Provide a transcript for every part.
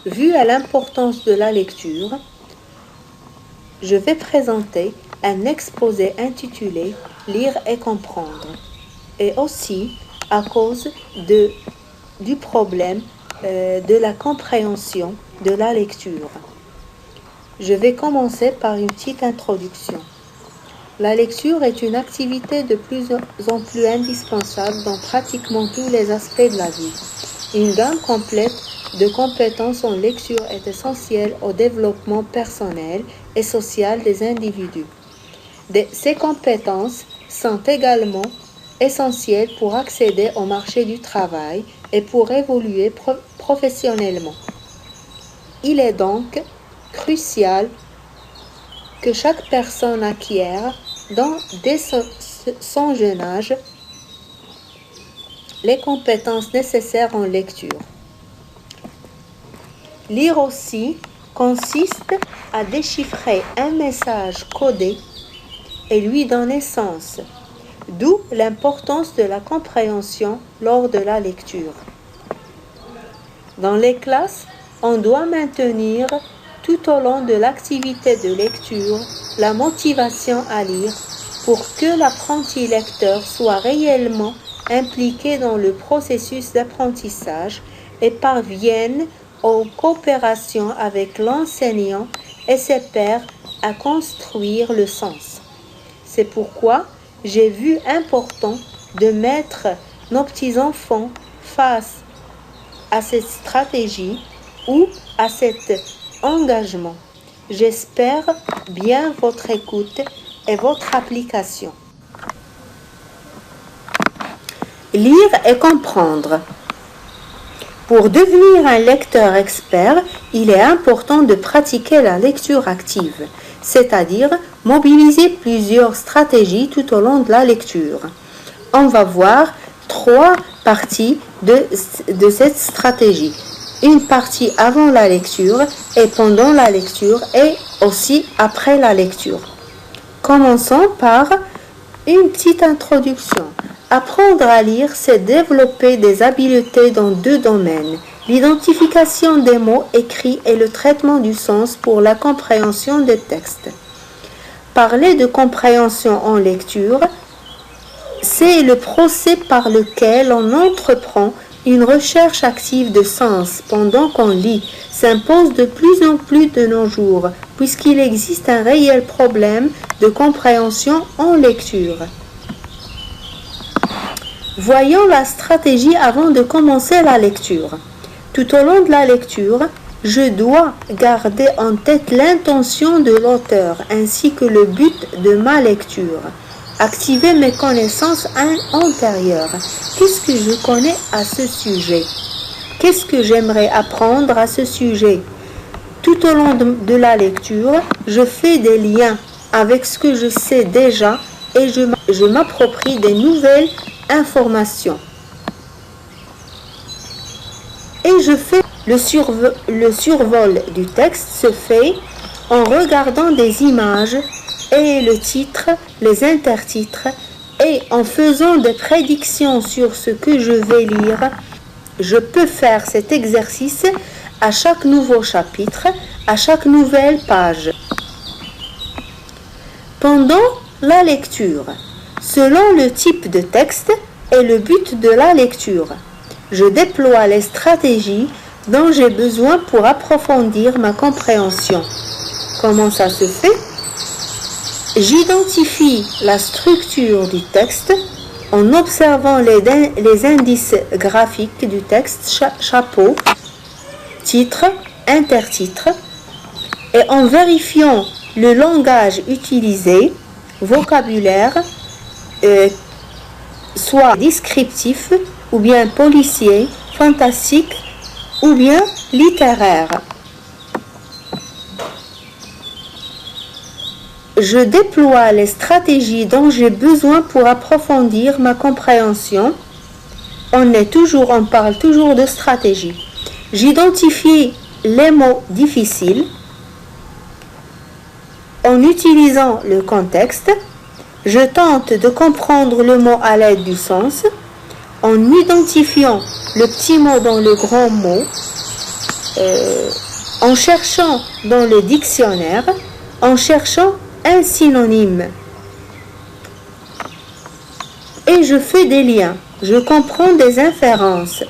Vu à l'importance de la lecture, je vais présenter un exposé intitulé « Lire et comprendre » et aussi à cause du problème de la compréhension de la lecture. Je vais commencer par une petite introduction. La lecture est une activité de plus en plus indispensable dans pratiquement tous les aspects de la vie. Une gamme complète de compétences en lecture est essentielle au développement personnel et social des individus. Ces compétences sont également essentielles pour accéder au marché du travail et pour évoluer professionnellement. Il est donc crucial que chaque personne acquiert, dès son jeune âge, les compétences nécessaires en lecture. Lire aussi consiste à déchiffrer un message codé et lui donner sens, d'où l'importance de la compréhension lors de la lecture. Dans les classes, on doit maintenir tout au long de l'activité de lecture la motivation à lire pour que l'apprenti lecteur soit réellement impliqué dans le processus d'apprentissage et parvienne aux coopérations avec l'enseignant et ses pairs à construire le sens. C'est pourquoi j'ai vu important de mettre nos petits-enfants face à cette stratégie ou à cet engagement. J'espère bien votre écoute et votre application. Lire et comprendre. Pour devenir un lecteur expert, il est important de pratiquer la lecture active, c'est-à-dire mobiliser plusieurs stratégies tout au long de la lecture. On va voir 3 parties de cette stratégie. Une partie avant la lecture et pendant la lecture et aussi après la lecture. Commençons par une petite introduction. Apprendre à lire, c'est développer des habiletés dans 2 domaines, l'identification des mots écrits et le traitement du sens pour la compréhension des textes. Parler de compréhension en lecture, c'est le procès par lequel on entreprend une recherche active de sens pendant qu'on lit s'impose de plus en plus de nos jours, puisqu'il existe un réel problème de compréhension en lecture. Voyons la stratégie avant de commencer la lecture. Tout au long de la lecture, je dois garder en tête l'intention de l'auteur ainsi que le but de ma lecture. Activer mes connaissances antérieures. Qu'est-ce que je connais à ce sujet? Qu'est-ce que j'aimerais apprendre à ce sujet? Tout au long de la lecture, je fais des liens avec ce que je sais déjà et je m'approprie des nouvelles informations. Et je fais le survol du texte se fait en regardant des images et le titre, les intertitres, et en faisant des prédictions sur ce que je vais lire. Je peux faire cet exercice à chaque nouveau chapitre, à chaque nouvelle page. Pendant la lecture, selon le type de texte et le but de la lecture, je déploie les stratégies dont j'ai besoin pour approfondir ma compréhension. Comment ça se fait? J'identifie la structure du texte en observant les indices graphiques du texte, chapeau, titre, intertitre, et en vérifiant le langage utilisé, vocabulaire, soit descriptif, ou bien policier, fantastique, ou bien littéraire. Je déploie les stratégies dont j'ai besoin pour approfondir ma compréhension. On parle toujours de stratégie. J'identifie les mots difficiles en utilisant le contexte. Je tente de comprendre le mot à l'aide du sens en identifiant le petit mot dans le grand mot. en cherchant dans le dictionnaire, en cherchant un synonyme. Et je fais des liens, je comprends des inférences.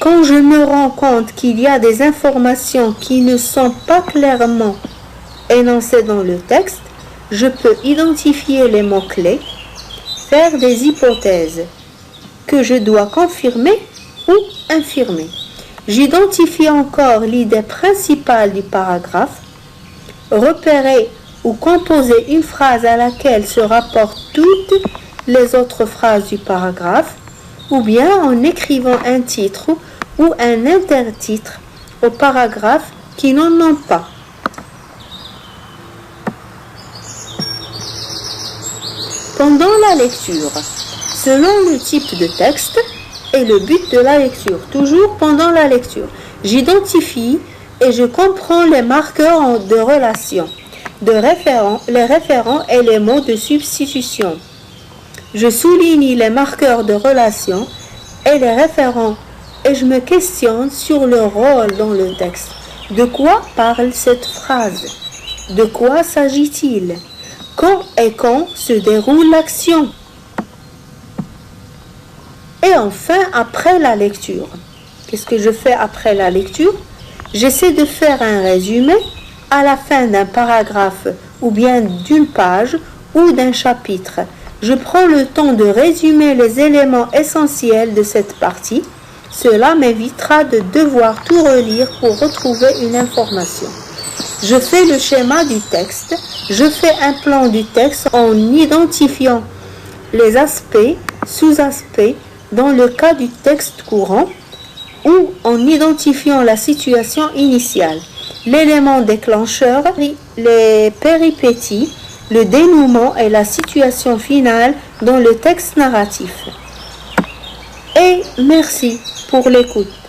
Quand je me rends compte qu'il y a des informations qui ne sont pas clairement énoncées dans le texte, je peux identifier les mots-clés, faire des hypothèses que je dois confirmer ou infirmer. J'identifie encore l'idée principale du paragraphe, repérer ou composer une phrase à laquelle se rapportent toutes les autres phrases du paragraphe, ou bien en écrivant un titre ou un intertitre au paragraphe qui n'en ont pas. Pendant la lecture, selon le type de texte et le but de la lecture, toujours pendant la lecture, j'identifie et je comprends les marqueurs de relation, les référents et les mots de substitution. Je souligne les marqueurs de relation et les référents et je me questionne sur leur rôle dans le texte. De quoi parle cette phrase? De quoi s'agit-il? Quand et quand se déroule l'action? Et enfin, après la lecture. Qu'est-ce que je fais après la lecture? J'essaie de faire un résumé à la fin d'un paragraphe ou bien d'une page ou d'un chapitre. Je prends le temps de résumer les éléments essentiels de cette partie. Cela m'évitera de devoir tout relire pour retrouver une information. Je fais le schéma du texte. Je fais un plan du texte en identifiant les aspects, sous-aspects dans le cas du texte courant ou en identifiant la situation initiale, l'élément déclencheur, les péripéties, le dénouement et la situation finale dans le texte narratif. Et merci pour l'écoute.